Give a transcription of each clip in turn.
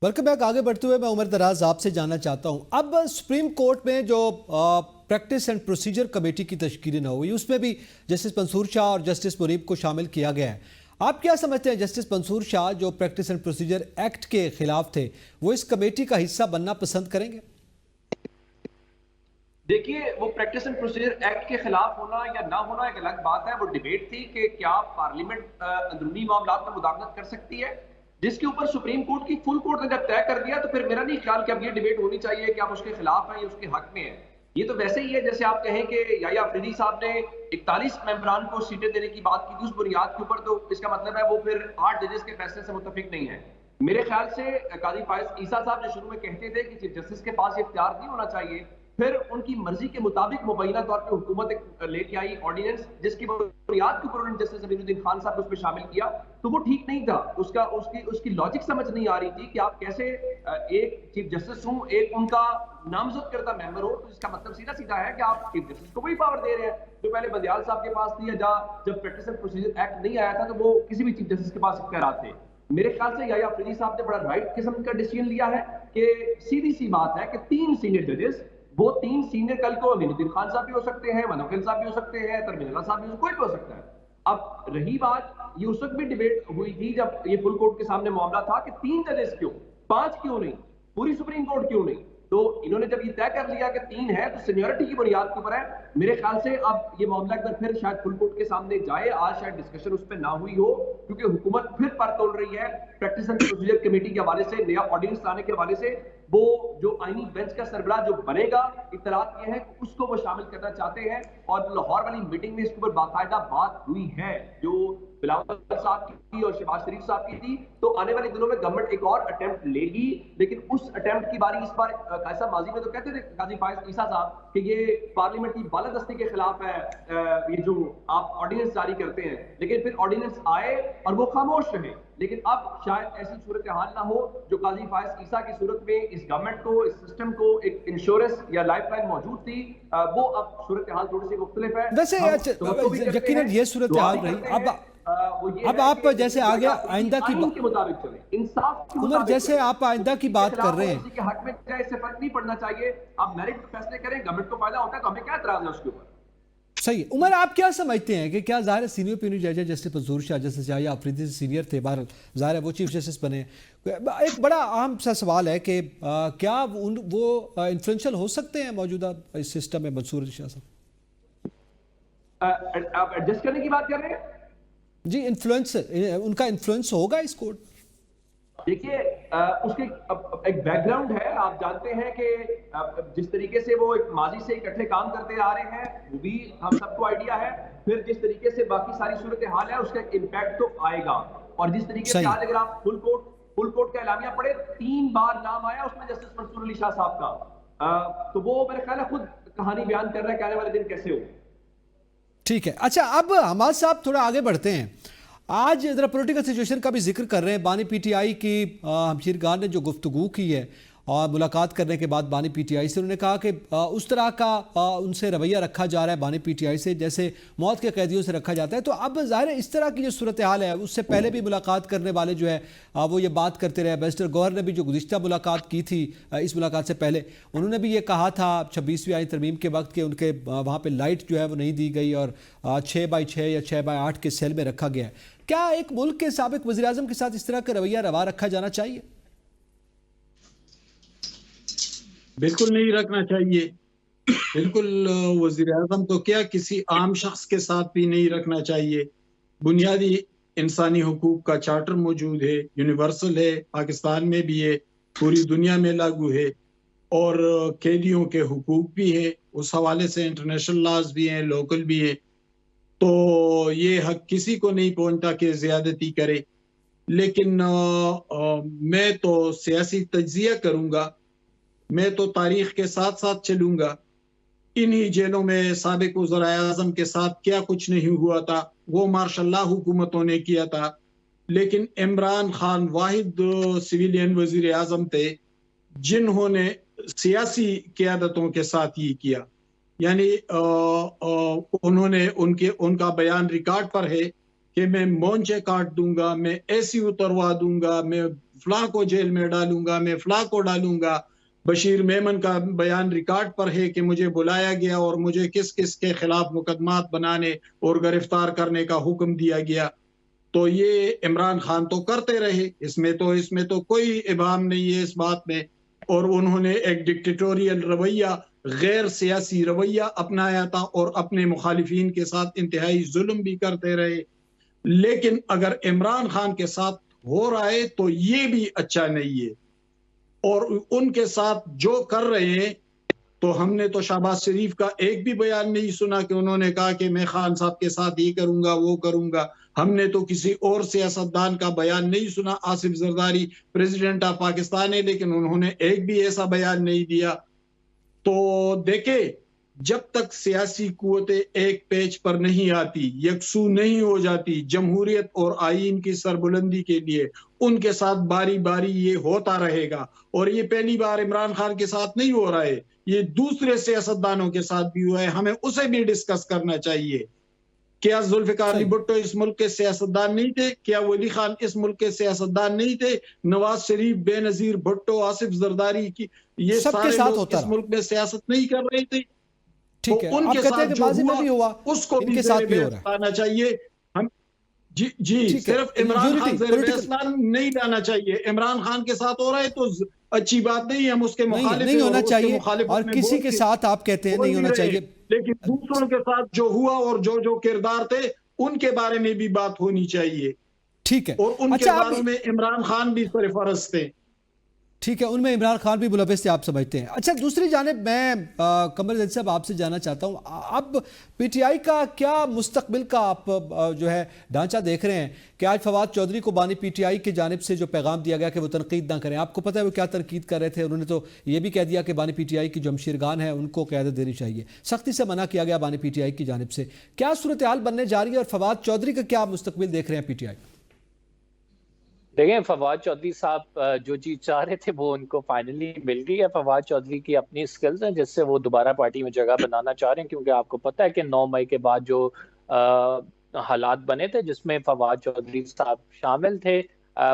Welcome back. आगे बढ़ते हुए मैं उमर दराज आपसे जानना चाहता हूं, अब सुप्रीम कोर्ट में जो प्रैक्टिस एंड प्रोसीजर कमेटी की तश्कील न हुई, उसमें भी जस्टिस मंसूर शाह और जस्टिस मुनीब को शामिल किया गया है। आप क्या समझते हैं, जस्टिस मंसूर शाह जो प्रैक्टिस एंड प्रोसीजर एक्ट के खिलाफ थे, वो इस कमेटी का हिस्सा बनना पसंद करेंगे? देखिए, वो प्रैक्टिस एंड प्रोसीजर एक्ट के खिलाफ होना या ना होना एक अलग बात है। वो डिबेट थी कि क्या पार्लियामेंट अंदरूनी मामलात में मुदाखलत कर सकती है, जिसके ऊपर सुप्रीम कोर्ट की फुल कोर्ट ने जब तय कर दिया तो फिर मेरा नहीं ख्याल कि अब ये डिबेट होनी चाहिए कि आप उसके खिलाफ हैं या उसके हक में है। ये तो वैसे ही है जैसे आप कहें कि याया अफरीदी साहब ने 41 मेंबरान को सीटें देने की बात की थी उस बुनियाद के ऊपर, तो इसका मतलब है वो फिर 8 जजेस के फैसले से मुत्तफिक नहीं है। मेरे ख्याल से काजी फायज ईसा साहब जो शुरू में कहते थे कि चीफ जस्टिस के पास ये इख्तियार नहीं होना चाहिए, फिर उनकी मर्जी के मुताबिक मुबैना तौर पे हुकूमत लेके आई ऑर्डिनेंस, जिसकी बुनियाद के ऊपर उन्होंने जस्टिस अमीनुद्दीन खान साहब को उसमें शामिल किया, तो वो ठीक नहीं था। उसकी लॉजिक समझ नहीं आ रही थी कि आप कैसे एक चीफ जस्टिस हूं, एक उनका नामजद करता मेंबर हो, तो इसका मतलब सीधा सीधा है कि आप चीफ जस्टिस को वही पावर दे रहे हैं जो पहले बंदियाल साहब के पास थी, या जब प्रैक्टिस एंड प्रोसीजर एक्ट नहीं आया था तो वो किसी भी चीफ जस्टिस के पास इख्तियारात थे। मेरे ख्याल से याया अफरीदी साहब ने बड़ा राइट किस्म का डिसीजन लिया है कि सीधी सी बात है कि 3 सीनियर जजेस, वो 3 सीनियर कल को अमीनुद्दीन खान साहब भी हो सकते हैं, मनोकिल साहब भी हो सकते हैं, तरमीन साहब भी कोई भी हो सकता है। अब रही बात, ये उस वक्त भी डिबेट हुई थी जब ये फुल कोर्ट के सामने मामला था कि 3 जजेस क्यों, 5 क्यों नहीं, पूरी सुप्रीम कोर्ट क्यों नहीं। तो इन्होंने जब ये तय कर लिया कि 3 है तो सीनियरिटी की बुनियाद के ऊपर है। मेरे ख्याल से अब ये मामला एक बार फिर शायद फुल कोर्ट के सामने जाए। आज शायद डिस्कशन उस पर ना हुई हो क्योंकि हुकूमत फिर पर तोड़ रही है प्रैक्टिस एंड प्रोसीजर कमेटी के हवाले से, नया ऑर्डिनेंस लाने के हवाले से। वो जो आईनी बेंच का सरबराह जो बनेगा, इत्तलात ये है उसको वो शामिल करना चाहते हैं, और लाहौर वाली मीटिंग में इसके ऊपर बाकायदा बात हुई है जो बिलावल साहब की और शहबाज शरीफ साहब की थी। तो आने वाले दिनों में गवर्नमेंट एक और अटेम्प्ट लेगी, लेकिन उस अटेम्प्ट की बारी इस बार ऐसा माजी में तो कहते थे काजी फायज ईसा साहब कि ये पार्लियामेंट की बालादस्ती के खिलाफ है, ये जो आप ऑर्डिनेंस जारी करते हैं, लेकिन फिर ऑर्डिनेंस आए और वो खामोश रहे। लेकिन अब शायद ऐसी सूरत हाल ना हो जो काजी फायज ईसा की सूरत में इस गवर्नमेंट को, इस सिस्टम को एक इंश्योरेंस या लाइफलाइन मौजूद थी, वो अब सूरत हाल थोड़ी सी मुख्तलिफ है। वैसे यकीनन ये सूरत हाल रही। अब आप जैसे आगे आइंदा की के मुताबिक चले, इंसाफ उमर, जैसे आप आइंदा की बात कर रहे हैं, के हक में चाहे इससे फर्क नहीं पड़ना चाहिए, आप मेरिट फैसले करें, गवर्नमेंट को फायदा होता है तो हमें क्या एतराज है उसके ऊपर। सही। उमर, आप क्या समझते हैं कि क्या ज़ाहिर सीनियर पीनी जज है जस्टिस मंसूर शाह, जस्टिस याया अफरीदी से सीनियर थे, बाहर ज़ाहिर है वो चीफ जस्टिस बने। एक बड़ा अहम सा सवाल है कि क्या वो इन्फ्लुएंशियल हो सकते हैं मौजूदा इस सिस्टम में मंसूर शाह साहब? आप एडजस्ट करने की बात कर रहे हैं? जी, इन्फ्लुएंस, उनका इन्फ्लुएंस होगा इस कोर्ट? देखिए, उसके एक बैकग्राउंड है। आप जानते हैं कि जिस तरीके से वो एक माजी से इकट्ठे काम करते आ रहे हैं, वो भी हम सबको आइडिया है। फिर जिस तरीके से बाकी सारी सूरत हाल है उसका एक इम्पैक्ट तो आएगा। और जिस तरीके से आज अगर आप फुल कोर्ट का एलामिया पढ़े, 3 बार नाम आया उसमें जस्टिस मंसूर अली शाह साहब का, तो वो मेरे ख्याल है खुद कहानी बयान कर रहा है कि आने वाले दिन कैसे हो। ठीक है। अच्छा, अब हमाद साहब थोड़ा आगे बढ़ते हैं। आज जरा पॉलिटिकल सिचुएशन का भी जिक्र कर रहे हैं। बानी पीटीआई की हमशीर खान ने जो गुफ्तगू की है और मुलाकात करने के बाद बानी पीटीआई से, उन्होंने कहा कि उस तरह का उनसे रवैया रखा जा रहा है बानी पीटीआई से जैसे मौत के कैदियों से रखा जाता है। तो अब ज़ाहिर है इस तरह की जो सूरत हाल है, उससे पहले भी मुलाकात करने वाले जो है वो ये बात करते रहे। बैरिस्टर गौहर ने भी जो गुज़िश्ता मुलाकात की थी, इस मुलाकात से पहले उन्होंने भी ये कहा था 26वीं आईन तरमीम के वक्त कि उनके वहाँ पर लाइट जो है वो नहीं दी गई और 6x6 या 6x8 के सेल में रखा गया है। क्या एक मुल्क के साबिक वज़ीर-ए-आज़म के साथ इस तरह का रवैया रवा रखा जाना चाहिए? बिल्कुल नहीं रखना चाहिए। बिल्कुल वज़ीर-ए-आज़म तो क्या, किसी आम शख्स के साथ भी नहीं रखना चाहिए। बुनियादी इंसानी हुकूक का चार्टर मौजूद है, यूनिवर्सल है, पाकिस्तान में भी है, पूरी दुनिया में लागू है, और कैदियों के हुकूक भी है। उस हवाले से इंटरनेशनल लॉज भी हैं, लोकल भी है। तो ये हक किसी को नहीं पहुंचता कि ज़्यादती करे। लेकिन मैं तो सियासी तज्ज़िया करूंगा, मैं तो तारीख के साथ साथ चलूंगा। इन्हीं जेलों में साबिक वज़ीर-ए-आज़म के साथ क्या कुछ नहीं हुआ था, वो मार्शल्लाह हुकूमतों ने किया था। लेकिन इमरान खान वाहिद सिविलियन वज़ीर-ए-आज़म थे जिन्होंने सियासी क़यादतों के साथ ये किया। यानी उन्होंने उनका बयान रिकॉर्ड पर है कि मैं मोंचे काट दूंगा, मैं ऐसी उतरवा दूंगा, मैं फला को जेल में डालूंगा, मैं फला को डालूंगा। बशीर मेमन का बयान रिकॉर्ड पर है कि मुझे बुलाया गया और मुझे किस किस के खिलाफ मुकदमात बनाने और गिरफ्तार करने का हुक्म दिया गया। तो ये इमरान खान तो करते रहे, इसमें तो कोई इबाम नहीं है इस बात में। और उन्होंने एक डिक्टेटोरियल रवैया, गैर सियासी रवैया अपनाया था और अपने मुखालिफिन के साथ इंतहाई जुल्म भी करते रहे। लेकिन अगर इमरान खान के साथ हो रहा है तो ये भी अच्छा नहीं है। और उनके साथ जो कर रहे हैं, तो हमने तो शहबाज शरीफ का एक भी बयान नहीं सुना कि उन्होंने कहा कि मैं खान साहब के साथ ये करूंगा वो करूंगा। हमने तो किसी और सियासतदान का बयान नहीं सुना। आसिफ जरदारी प्रेसिडेंट ऑफ पाकिस्तान है, लेकिन उन्होंने एक भी ऐसा बयान नहीं दिया। तो देखे, जब तक सियासी कुव्वतें एक पेज पर नहीं आती, यकसू नहीं हो जाती जमहूरियत और आईन की सरबुलंदी के लिए, उनके साथ बारी बारी ये होता रहेगा। और ये पहली बार इमरान खान के साथ नहीं हो रहा है, ये दूसरे सियासतदानों के साथ भी हुआ है। हमें उसे भी डिस्कस करना चाहिए। क्या जुल्फिकार अली भुट्टो इस मुल्क के सियासतदान नहीं थे? क्या वली खान इस मुल्क के सियासतदान नहीं थे? नवाज शरीफ, बेनजीर भुट्टो, आसिफ जरदारी की ये सारे लोग इस मुल्क में सियासत नहीं कर रहे थे? ठीक है, तो उनके साथ जो हुआ उसको भी साथ भी हो रहा है। आना चाहिए। हम जी सिर्फ इमरान खान नहीं लाना चाहिए। इमरान खान के साथ हो रहा है तो अच्छी बात नहीं है, हम उसके मुखालिफ नहीं होना चाहिए। और किसी के साथ आप कहते हैं नहीं होना चाहिए, लेकिन दूसरों के साथ जो हुआ और जो किरदार थे उनके बारे में भी बात होनी चाहिए। ठीक है, और उनके बारे में इमरान खान भी सरफरज थे। ठीक है, उनमें इमरान खान भी मुलविस थे, आप समझते हैं। अच्छा, दूसरी जानिब मैं कमर जैद साहब आपसे जानना चाहता हूं, अब पीटीआई का क्या मुस्तकबिल का आप जो है ढांचा देख रहे हैं कि आज फवाद चौधरी को बानी पीटीआई की जानिब से जो पैगाम दिया गया कि वो तनकीद ना करें, आपको पता है वो क्या तनकीद कर रहे थे? उन्होंने तो ये भी कह दिया कि बानी पीटीआई की जो शमशीरगान है उनको क़यादत देनी चाहिए, सख्ती से मना किया गया बानी पीटीआई की जानिब से। क्या सूरत हाल बनने जा रही है और फवाद चौधरी का क्या मुस्तकबिल देख रहे हैं पीटीआई? देखें, फवाद चौधरी साहब जो चीज चाह रहे थे वो उनको फाइनली मिल गई है। फवाद चौधरी की अपनी स्किल्स हैं जिससे वो दोबारा पार्टी में जगह बनाना चाह रहे हैं, क्योंकि आपको पता है कि 9 मई के बाद जो हालात बने थे जिसमें फवाद चौधरी साहब शामिल थे,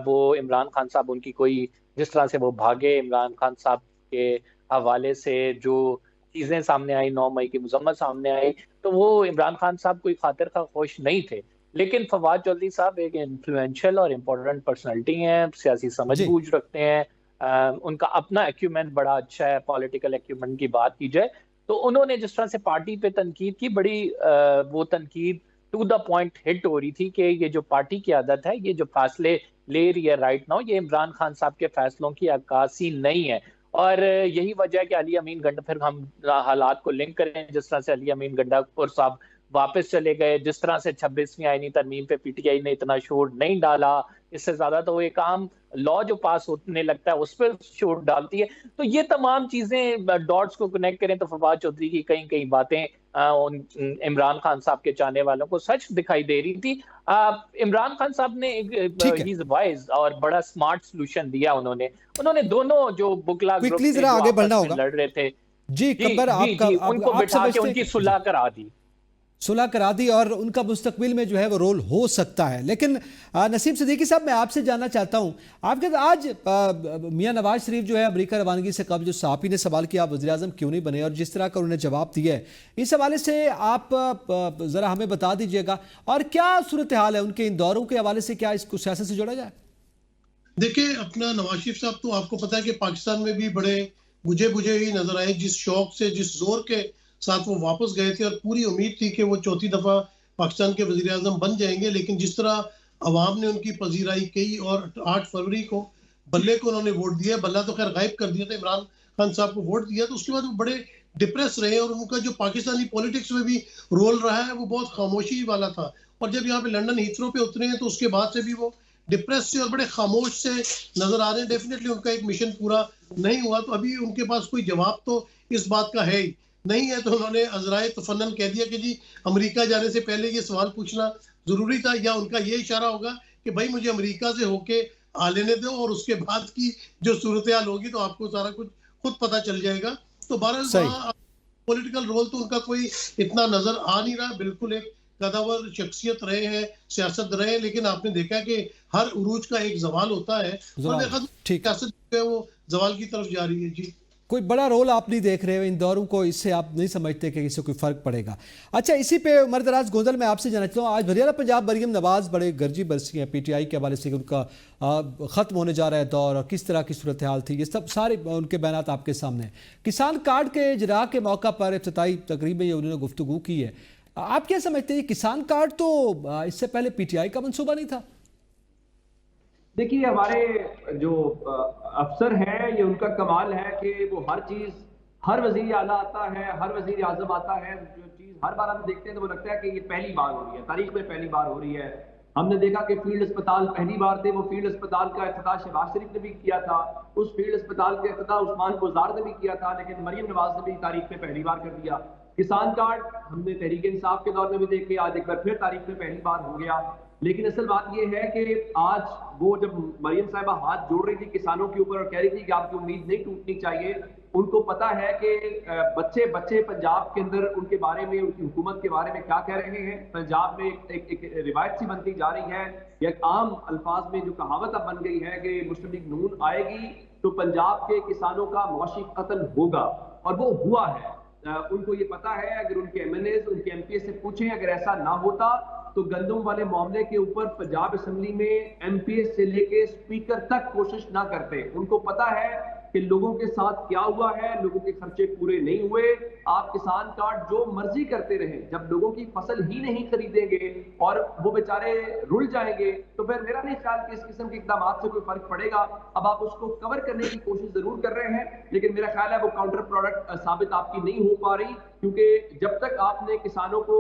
वो इमरान खान साहब उनकी कोई जिस तरह से वो भागे, इमरान खान साहब के हवाले से जो चीजें सामने आई, 9 मई की मुजम्मत सामने आई, तो वो इमरान खान साहब कोई खातिर खा खुश नहीं थे। लेकिन फवाद चौधरी साहब एक इन्फ्लुएंशियल और इम्पोर्टेंट पर्सनालिटी हैं, सियासी समझबूझ रखते हैं, उनका अपना एक्यूमेंट बड़ा अच्छा है। पॉलिटिकल एक्यूमेंट की बात की जाए तो उन्होंने जिस तरह से पार्टी पे तनकीद की, बड़ी वो तनकीद टू द पॉइंट हिट हो रही थी कि ये जो पार्टी की आदत है, ये जो फैसले ले रही है राइट नाउ, ये इमरान खान साहब के फैसलों की अक्कासी नहीं है। और यही वजह है कि अली अमीन गंडा, फिर हम हालात को लिंक करें, जिस तरह से अली अमीन गंडापुर साहब वापस चले गए, जिस तरह से 26वीं आईनी तरमीम पे पीटीआई ने इतना शोर नहीं डाला, इससे ज्यादा तो एक आम लॉ जो पास होने लगता है उस पर शोर डालती है। तो ये तमाम चीजें डॉट्स को कनेक्ट करें तो फवाद चौधरी की कई कई बातें इमरान खान साहब के चाहने वालों को सच दिखाई दे रही थी। इमरान खान साहब ने एक वाइज और बड़ा स्मार्ट सोल्यूशन दिया। उन्होंने दोनों जो बुकला ग्रुप आगे बढ़ना होगा लड़ रहे थे उनको बिठा के उनकी सुलह करा दी और उनका मुस्तकबिल में जो है वो रोल हो सकता है। लेकिन नसीम सिद्दीकी साहब, मैं आपसे जानना चाहता हूं, आपके आज मियां नवाज शरीफ जो है अमेरिका रवानगी से कब, जो साहबी ने सवाल किया आप वज़ीर आज़म क्यों नहीं बने, और जिस तरह का उन्होंने जवाब दिया है, इस हवाले से आप ज़रा हमें बता दीजिएगा। और क्या सूरत हाल है उनके इन दौरों के हवाले से, क्या इसको सियासत से जोड़ा जाए? देखिए, अपना नवाज शरीफ साहब तो आपको पता है कि पाकिस्तान में भी बड़े बुझे ही नजर आए, जिस शौक से, जिस जोर के साथ वो वापस गए थे, और पूरी उम्मीद थी कि वो चौथी दफा पाकिस्तान के वजीर आजम बन जाएंगे। लेकिन जिस तरह अवाम ने उनकी पजीराई की और 8 फरवरी को बल्ले को उन्होंने वोट दिया, बल्ला तो खैर गायब कर दिया था, इमरान खान साहब को वोट दिया, तो उसके बाद वो बड़े डिप्रेस रहे और उनका जो पाकिस्तानी पॉलिटिक्स में भी रोल रहा है वो बहुत खामोशी वाला था। और जब यहाँ पे लंदन हीथ्रो पे उतरे हैं तो उसके बाद से भी वो डिप्रेस से और बड़े खामोश से नजर आ रहे हैं। डेफिनेटली उनका एक मिशन पूरा नहीं हुआ, तो अभी उनके पास कोई जवाब तो इस बात का है ही नहीं है। तो उन्होंने अजराए तफन्नन कह दिया कि जी अमेरिका जाने से पहले ये सवाल पूछना जरूरी था, या उनका ये इशारा होगा कि भाई मुझे अमेरिका से होके आ लेने दो और उसके बाद की जो सूरत हाल होगी तो आपको सारा कुछ खुद पता चल जाएगा। तो बहरहाल पॉलिटिकल रोल तो उनका कोई इतना नजर आ नहीं रहा, बिल्कुल एक कदावर शख्सियत रहे हैं, सियासत रहे हैं, लेकिन आपने देखा है कि हर उरूज का एक जवाल होता है और जवाल, मेरे ख्याल ठीक। सियासत जो है वो जवाल की तरफ जा रही है। जी कोई बड़ा रोल आप नहीं देख रहे हो इन दौरों को, इससे आप नहीं समझते कि इससे कोई फर्क पड़ेगा। अच्छा, इसी पे उमर दराज गोंदल मैं आपसे जानना चाहता हूँ, आज हरियाणा पंजाब मरियम नवाज बड़े गर्जी बरसी हैं पीटीआई के हवाले से कि उनका ख़त्म होने जा रहा है दौर और किस तरह की सूरत हाल थी, ये सब सारे उनके बयान आपके सामने हैं। किसान कार्ड के इजरा के मौका पर इफ्तिताई तकरीब में उन्होंने गुफ्तगू की है, आप क्या समझते हैं किसान कार्ड तो इससे पहले पीटीआई का मंसूबा नहीं था? देखिए, हमारे जो अफसर हैं, ये उनका कमाल है कि वो हर चीज, हर वजीर आला आता है, हर वजीर आजम आता है, जो चीज हर बार हम देखते हैं तो वो लगता है कि ये पहली बार हो रही है, तारीख में पहली बार हो रही है। हमने देखा कि फील्ड अस्पताल पहली बार थे, वो फील्ड अस्पताल का इफ्तिताह शहबाज शरीफ ने भी किया था, उस फील्ड अस्पताल का इफ्तिताह उस्मान गुजार ने भी किया था, लेकिन मरियम नवाज ने भी तारीख में पहली बार कर दिया। किसान कार्ड हमने तहरीक इंसाफ के दौर में भी देखे, आज एक बार फिर तारीख में पहली बार हो गया। लेकिन असल बात यह है कि आज वो जब मरियम साहिबा हाथ जोड़ रही थी किसानों के ऊपर और कह रही थी कि आपकी उम्मीद नहीं टूटनी चाहिए, उनको पता है कि बच्चे बच्चे पंजाब के अंदर उनके बारे में, उनकी हुकूमत के बारे में क्या कह रहे हैं। पंजाब में एक रिवायत सी बनती जा रही है, एक आम अल्फाज में जो कहावत अब बन गई है कि मुस्लिम लीग नून आएगी तो पंजाब के किसानों का मुआशी कत्ल होगा, और वो हुआ है। उनको ये पता है, अगर उनके एमएनएस, उनके एमपी से पूछें, अगर ऐसा ना होता तो गंदम वाले मामले के ऊपर पंजाब असेंबली में एमपी से लेके स्पीकर तक कोशिश ना करते। उनको पता है कि लोगों के साथ क्या हुआ है, लोगों के खर्चे पूरे नहीं हुए। आप किसान कार्ड जो मर्जी करते रहे, जब लोगों की फसल ही नहीं खरीदेंगे और वो बेचारे रुल जाएंगे तो फिर मेरा नहीं ख्याल कि इस किस्म के इकदाम से कोई फर्क पड़ेगा। अब आप उसको कवर करने की कोशिश जरूर कर रहे हैं, लेकिन मेरा ख्याल है वो काउंटर प्रोडक्ट साबित आपकी नहीं हो पा रही, क्योंकि जब तक आपने किसानों को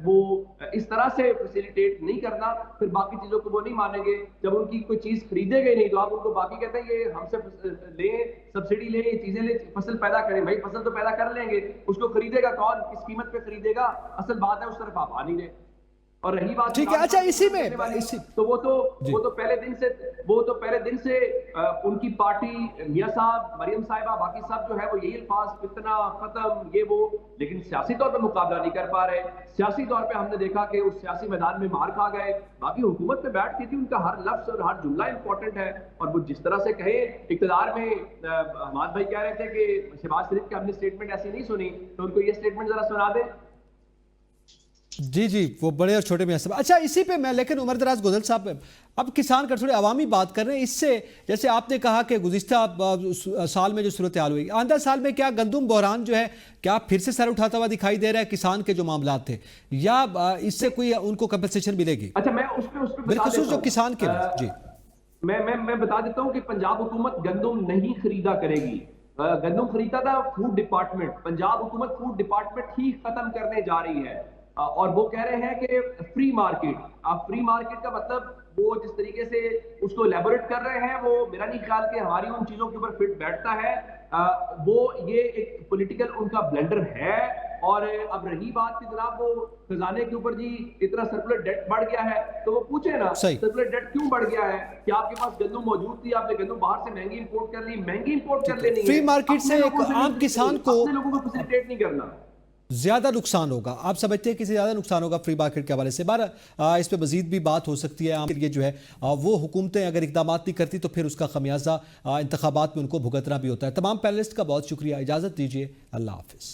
वो इस तरह से फैसिलिटेट नहीं करना, फिर बाकी चीजों को वो नहीं मानेंगे। जब उनकी कोई चीज खरीदेंगे नहीं तो आप उनको बाकी कहते हैं ये हमसे ले, सब्सिडी ले, ये चीजें ले, फसल पैदा करें। भाई फसल तो पैदा कर लेंगे, उसको खरीदेगा कौन, किस कीमत पे खरीदेगा? असल बात है उस तरफ आप आ नहीं रहे। और रही बात, ठीक है। अच्छा, इसी में तो वो तो पहले दिन से उनकी पार्टी, मियां साहब, मरियम साहिबा, बाकी सब जो है वो यही अल्फाज, फितना, खत्म, ये वो, लेकिन सियासी तौर पे मुकाबला नहीं कर पा रहे। सियासी तौर पे हमने देखा कि उस सियासी मैदान में मार खा गए। बाकी हुकूमत पे बैठती थी, उनका हर लफ्ज और हर जुमला इंपॉर्टेंट है, और वो जिस तरह से कहे, इक़्तिदार में हमाद भाई कह रहे थे कि शहबाज शरीफ की हमने स्टेटमेंट ऐसी नहीं सुनी, तो उनको ये स्टेटमेंट जरा सुना दे। जी जी, वो बड़े और छोटे में सब। अच्छा, इसी पे मैं, लेकिन उमर दराज गोदल साहब, अब किसान का थोड़ी अवामी बात कर रहे हैं, इससे जैसे आपने कहा कि गुज़िश्ता साल में जो सूरत हाल हुई, आंदा साल में क्या गंदम बहरान जो है क्या फिर से सर उठाता हुआ दिखाई दे रहा है किसान के जो मामला थे, या इससे कोई उनको कंपनसेशन मिलेगी? अच्छा, मैं उस पर बिल्कुल जो किसान के जी, मैं बता देता हूं कि पंजाब हुकूमत गंदम नहीं खरीदा करेगी। गंदम खरीदा था फूड डिपार्टमेंट, पंजाब हुकूमत फूड डिपार्टमेंट ही खत्म करने जा रही है। और वो कह रहे हैं कि फ्री मार्केट। अब फ्री मार्केट का मतलब वो जिस तरीके से उसको एलैबोरेट कर रहे हैं, वो मेरा नहीं ख्याल कि हमारी उन चीजों के ऊपर फिट बैठता है। वो ये एक पॉलिटिकल उनका ब्लेंडर है। और अब रही बात कि जनाब वो खजाने के ऊपर जी इतना सर्कुलर डेट बढ़ गया है, तो वो पूछे ना सर्कुलर डेट क्यों बढ़ गया है? कि आपके पास गंदम मौजूद थी, आपने गंदम बाहर से महंगी इंपोर्ट कर ली, महंगी इंपोर्ट कर लेनी है। फ्री मार्केट से एक आम किसान को, अपने लोगों को फैसिलिटेट नहीं करना, ज्यादा नुकसान होगा। आप समझते हैं कि ज्यादा नुकसान होगा फ्री मार्केट के हवाले से? बार इस पे मजीद भी बात हो सकती है। ये जो है वो हुकूमतें अगर इकदाम नहीं करती तो फिर उसका खमियाजा इंतखाबात में उनको भुगतना भी होता है। तमाम पैनलिस्ट का बहुत शुक्रिया, इजाजत दीजिए, अल्लाह हाफिज।